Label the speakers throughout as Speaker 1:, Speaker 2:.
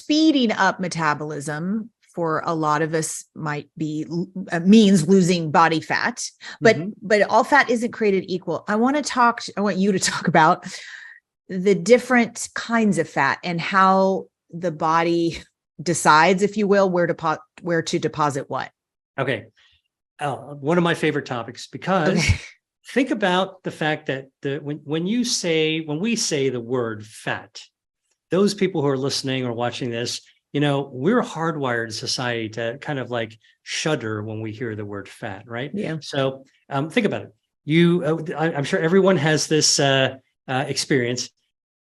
Speaker 1: speeding up metabolism for a lot of us might be means losing body fat, but all fat isn't created equal. I want you to talk about the different kinds of fat and how the body decides, if you will, where to deposit what.
Speaker 2: Okay. One of my favorite topics, because think about the fact that when we say the word fat, those people who are listening or watching this, we're hardwired in society to kind of like shudder when we hear the word fat, right?
Speaker 1: Yeah.
Speaker 2: So think about it. I'm sure everyone has this experience.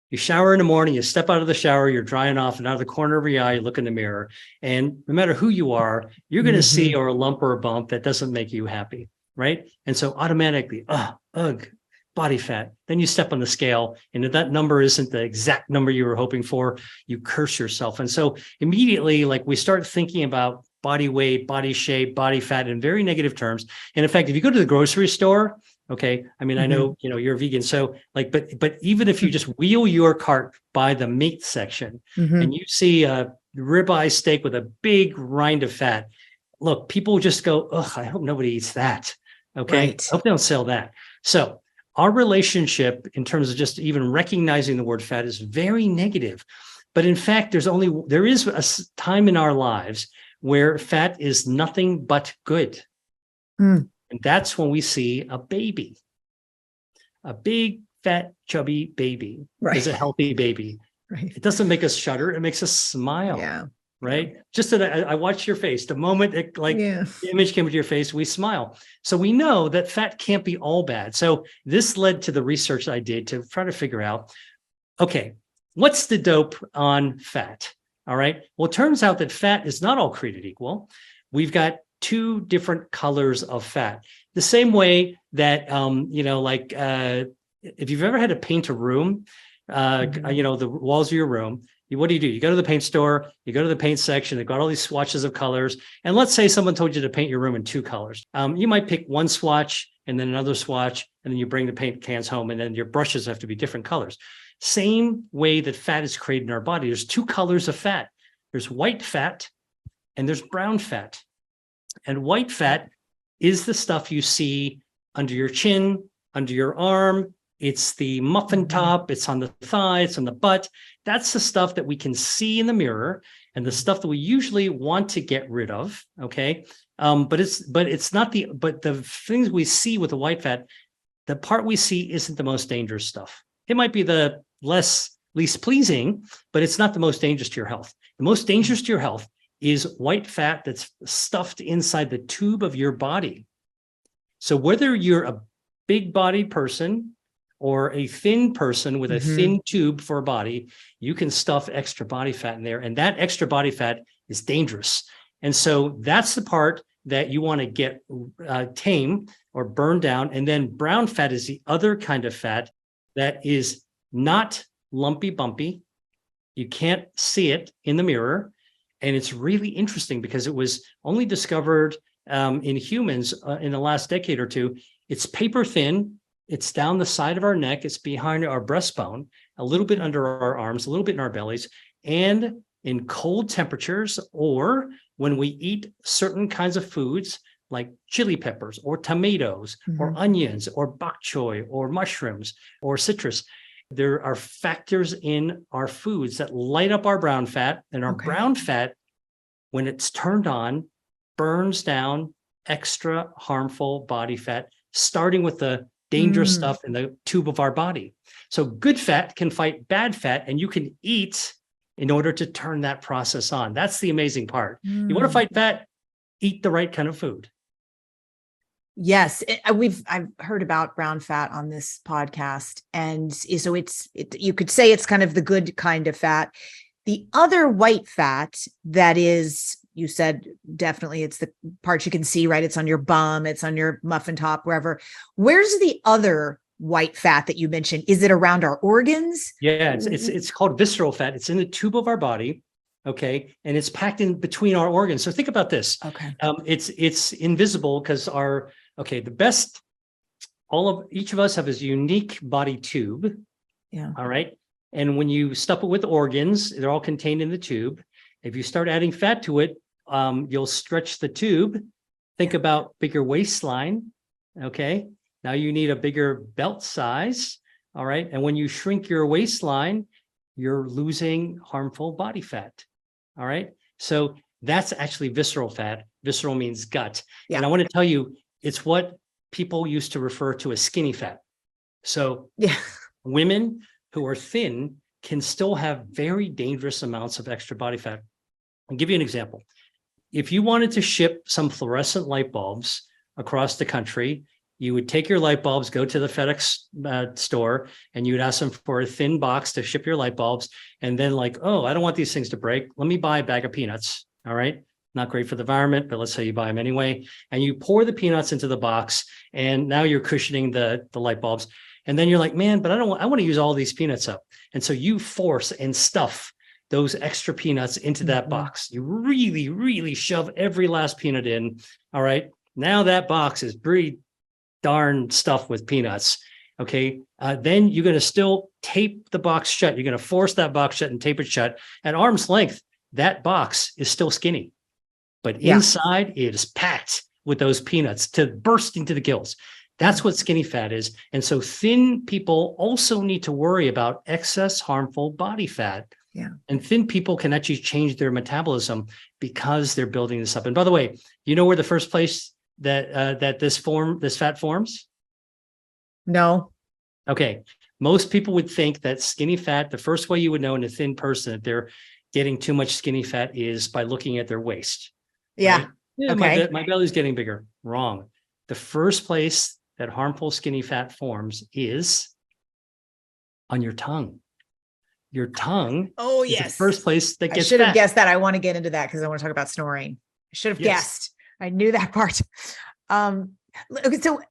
Speaker 2: You shower in the morning, you step out of the shower, you're drying off, and out of the corner of your eye, you look in the mirror. And no matter who you are, you're going to see or a lump or a bump that doesn't make you happy, right? And so automatically, body fat. Then you step on the scale, and if that number isn't the exact number you were hoping for, you curse yourself. And so immediately, like, we start thinking about body weight, body shape, body fat in very negative terms. And in fact, if you go to the grocery store, okay, I mean, I know, you're a vegan. So like, but even if you just wheel your cart by the meat section and you see a ribeye steak with a big rind of fat, look, people just go, I hope nobody eats that. Okay.
Speaker 1: Right.
Speaker 2: I hope they don't sell that. So our relationship in terms of just even recognizing the word fat is very negative. But in fact, there is a time in our lives where fat is nothing but good. And that's when we see a baby, a big, fat, chubby baby is a healthy baby. Right. It doesn't make us shudder. It makes us smile. Yeah. Right. Yeah. Just that I watched your face. The moment the image came to your face, we smile. So we know that fat can't be all bad. So this led to the research I did to try to figure out, okay, what's the dope on fat? All right. Well, it turns out that fat is not all created equal. We've got two different colors of fat. The same way that, if you've ever had to paint a room, the walls of your room, what do? You go to the paint store, you go to the paint section, they've got all these swatches of colors. And let's say someone told you to paint your room in two colors. You might pick one swatch and then another swatch, and then you bring the paint cans home, and then your brushes have to be different colors. Same way that fat is created in our body. There's two colors of fat. There's white fat and there's brown fat. And white fat is the stuff you see under your chin, under your arm. It's the muffin top. It's on the thigh. It's on the butt. That's the stuff that we can see in the mirror, and the stuff that we usually want to get rid of. Okay. But the things we see with the white fat, the part we see isn't the most dangerous stuff. It might be the least pleasing, but it's not the most dangerous to your health. The most dangerous to your health is white fat that's stuffed inside the tube of your body. So whether you're a big bodied person or a thin person with a thin tube for a body, you can stuff extra body fat in there. And that extra body fat is dangerous. And so that's the part that you want to get tame or burn down. And then brown fat is the other kind of fat that is not lumpy bumpy. You can't see it in the mirror. And it's really interesting because it was only discovered in humans in the last decade or two. It's paper thin. It's down the side of our neck. It's behind our breastbone, a little bit under our arms, a little bit in our bellies. And in cold temperatures, or when we eat certain kinds of foods like chili peppers or tomatoes or onions or bok choy or mushrooms or citrus, there are factors in our foods that light up our brown fat, and our brown fat, when it's turned on, burns down extra harmful body fat, starting with the dangerous stuff in the tube of our body. So good fat can fight bad fat, and you can eat in order to turn that process on. That's the amazing part. You want to fight fat, eat the right kind of food.
Speaker 1: Yes, I've heard about brown fat on this podcast, and so you could say it's kind of the good kind of fat. The other white fat that is, you said definitely it's the part you can see, right? It's on your bum, it's on your muffin top, wherever. Where's the other white fat that you mentioned? Is it around our organs?
Speaker 2: Yeah, it's called visceral fat. It's in the tube of our body. Okay. And it's packed in between our organs. So think about this.
Speaker 1: Okay.
Speaker 2: It's invisible because each of us have this unique body tube.
Speaker 1: Yeah.
Speaker 2: All right. And when you stuff it with organs, they're all contained in the tube. If you start adding fat to it, you'll stretch the tube. Think about bigger waistline. Okay. Now you need a bigger belt size. All right. And when you shrink your waistline, you're losing harmful body fat. All right. So that's actually visceral fat. Visceral means gut.
Speaker 1: Yeah.
Speaker 2: And I want to tell you, it's what people used to refer to as skinny fat. So
Speaker 1: Yeah.
Speaker 2: women who are thin can still have very dangerous amounts of extra body fat. I'll give you an example. If you wanted to ship some fluorescent light bulbs across the country, you would take your light bulbs, go to the FedEx store, and you would ask them for a thin box to ship your light bulbs. And then like, oh, I don't want these things to break. Let me buy a bag of peanuts. All right. Not great for the environment, but let's say you buy them anyway. And you pour the peanuts into the box, and now you're cushioning the light bulbs. And then you're like, man, but I want to use all these peanuts up. And so you force and stuff those extra peanuts into that box. You really, really shove every last peanut in. All right. Now that box is pretty darn stuffed with peanuts. Okay. Then you're going to still tape the box shut. You're going to force that box shut and tape it shut. At arm's length, that box is still skinny, but inside it is packed with those peanuts to bursting to the gills. That's what skinny fat is. And so thin people also need to worry about excess harmful body fat.
Speaker 1: Yeah.
Speaker 2: And thin people can actually change their metabolism because they're building this up. And by the way, you know where the first place that this fat forms?
Speaker 1: No.
Speaker 2: Okay. Most people would think that skinny fat, the first way you would know in a thin person that they're getting too much skinny fat is by looking at their waist.
Speaker 1: Yeah.
Speaker 2: Right? Yeah,
Speaker 1: okay.
Speaker 2: my belly's getting bigger. Wrong. The first place that harmful skinny fat forms is on your tongue. Your tongue is the first place that gets
Speaker 1: I should have
Speaker 2: fat.
Speaker 1: guessed that. I want to get into that because I want to talk about snoring. I should have guessed. I knew that part. Okay, so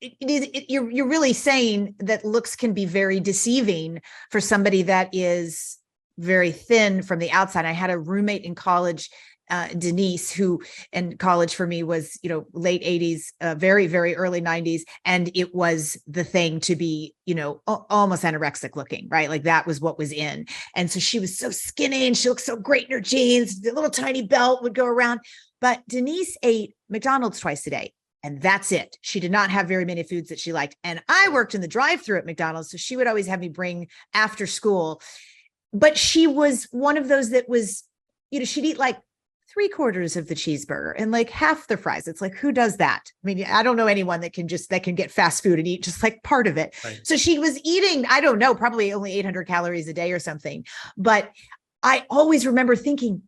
Speaker 1: you're really saying that looks can be very deceiving for somebody that is very thin from the outside. I had a roommate in college, Denise, who in college for me was, late 80s, very, very early 90s. And it was the thing to be, almost anorexic looking, right? Like that was what was in. And so she was so skinny and she looked so great in her jeans. The little tiny belt would go around. But Denise ate McDonald's twice a day. And that's it. She did not have very many foods that she liked. And I worked in the drive-thru at McDonald's. So she would always have me bring after school. But she was one of those that was, she'd eat like 3/4 of the cheeseburger and like half the fries. It's like, who does that? I mean, I don't know anyone that can get fast food and eat just like part of it. Right. So she was eating, I don't know, probably only 800 calories a day or something. But I always remember thinking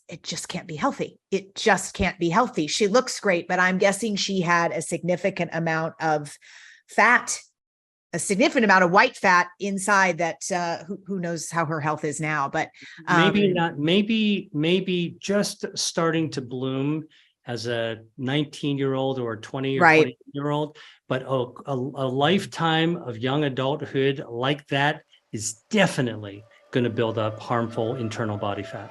Speaker 1: it just can't be healthy. It just can't be healthy. She looks great, but I'm guessing she had a significant amount of fat, a significant amount of white fat inside that who knows how her health is now, but
Speaker 2: maybe not, maybe just starting to bloom as a 19-year-old or a 20 or 20-year-old, but a lifetime of young adulthood like that is definitely going to build up harmful internal body fat.